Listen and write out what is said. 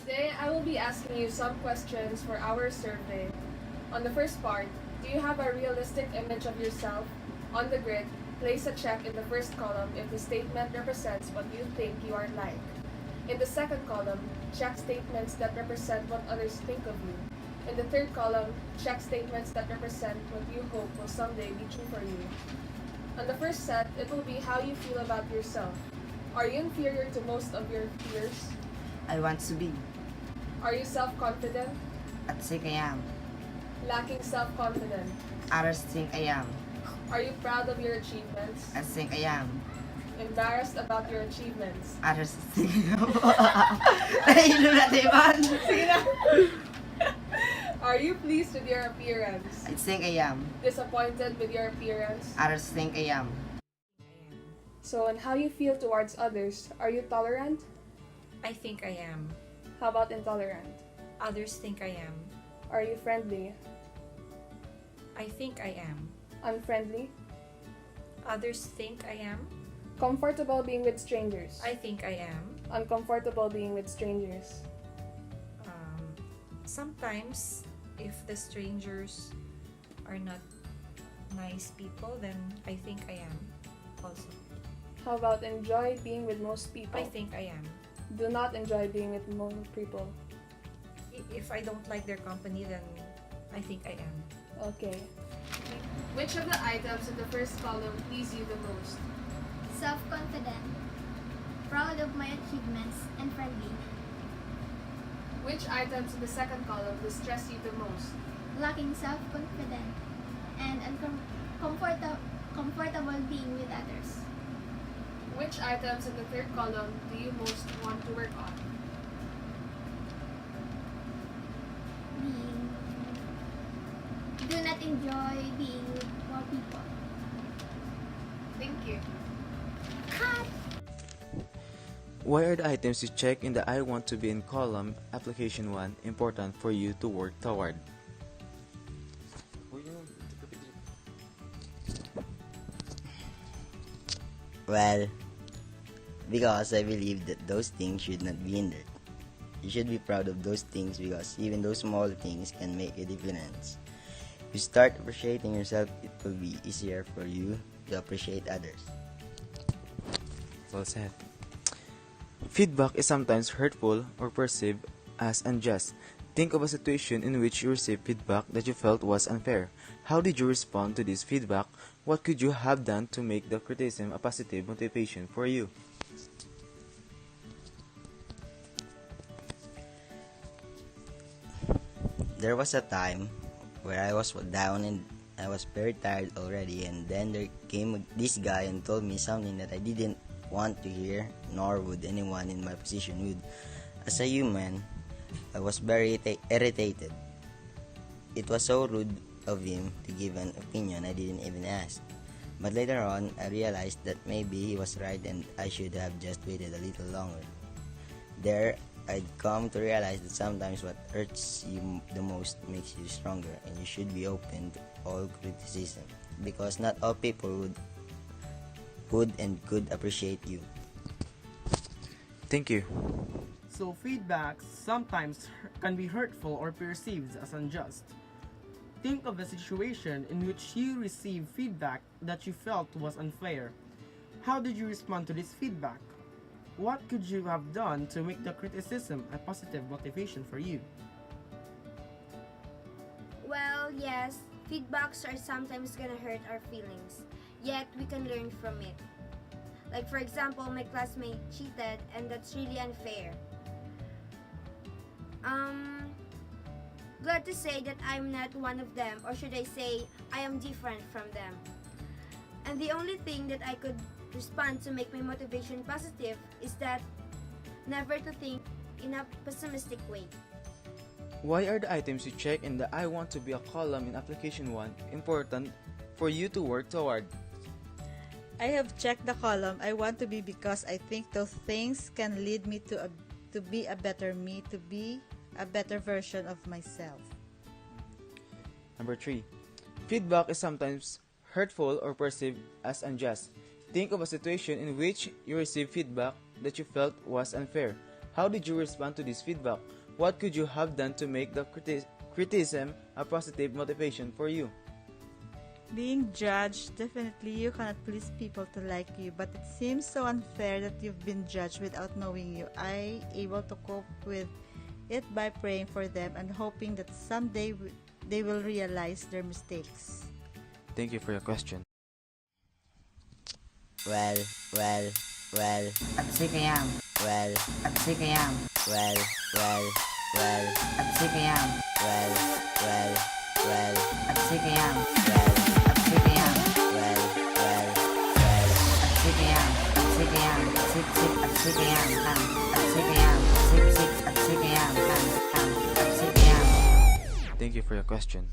Today, I will be asking you some questions for our survey. On the first part, do you have a realistic image of yourself? On the grid, place a check in the first column if the statement represents what you think you are like. In the second column, check statements that represent what others think of you. In the third column, check statements that represent what you hope will someday be true for you. On the first set, it will be how you feel about yourself. Are you inferior to most of your peers? I want to be. Are you self-confident? I think I am. Lacking self-confidence? Others think I am. Are you proud of your achievements? I think I am. Embarrassed about your achievements? Others think I am. Nahilo na, Diman. Sige na. Are you pleased with your appearance? I think I am. Disappointed with your appearance? Others think I am. So, on how you feel towards others, are you tolerant? I think I am. How about intolerant? Others think I am. Are you friendly? I think I am. Unfriendly? Others think I am. Comfortable being with strangers? I think I am. Uncomfortable being with strangers? Sometimes, if the strangers are not nice people, then I think I am also. How about enjoy being with most people? I think I am. Do not enjoy being with most people. If I don't like their company, then I think I am. Okay. Which of the items in the first column please you the most? Self-confident, proud of my achievements, and friendly. Which items in the second column distress you the most? Lacking self-confidence and comfortable being with others. Which items in the third column do you most want to work on? Do not enjoy being with more people. Thank you. Cut! Why are the items you check in the I want to be in column, application 1, important for you to work toward? Well, because I believe that those things should not be hindered. You should be proud of those things because even those small things can make a difference. If you start appreciating yourself, it will be easier for you to appreciate others. Well said. Feedback is sometimes hurtful or perceived as unjust. Think of a situation in which you received feedback that you felt was unfair. How did you respond to this feedback? What could you have done to make the criticism a positive motivation for you? There was a time where I was down and I was very tired already, and then there came this guy and told me something that I didn't want to hear, nor would anyone in my position would. As a human, I was very irritated. It was so rude of him to give an opinion I didn't even ask. But later on, I realized that maybe he was right and I should have just waited a little longer. There, I'd come to realize that sometimes what hurts you the most makes you stronger, and you should be open to all criticism because not all people would and could appreciate you. Thank you. So feedback sometimes can be hurtful or perceived as unjust. Think of a situation in which you received feedback that you felt was unfair. How did you respond to this feedback? What could you have done to make the criticism a positive motivation for you? Well, yes, feedbacks are sometimes gonna hurt our feelings, yet we can learn from it. Like for example, my classmate cheated and that's really unfair. Glad to say that I'm not one of them, or should I say, I am different from them. And the only thing that I could respond to make my motivation positive is that never to think in a pessimistic way. Why are the items you check in the I want to be a column in application 1 important for you to work toward? I have checked the column I want to be because I think those things can lead me to be a better me, to be a better version of myself. Number 3. Feedback is sometimes hurtful or perceived as unjust. Think of a situation in which you receive feedback that you felt was unfair. How did you respond to this feedback? What could you have done to make the criticism a positive motivation for you? Being judged, definitely you cannot please people to like you, but it seems so unfair that you've been judged without knowing you. I able to cope with it by praying for them and hoping that someday they will realize their mistakes. Thank you for your question. Well, Agsikayam. well, Agsikayam. well, Agsikayam. well, Agsikayam. well, Agsikayam. well. Agsikayam. Agsikayam. Agsikayam. Agsikayam. Agsikayam. Agsikayam. Thank you for your question.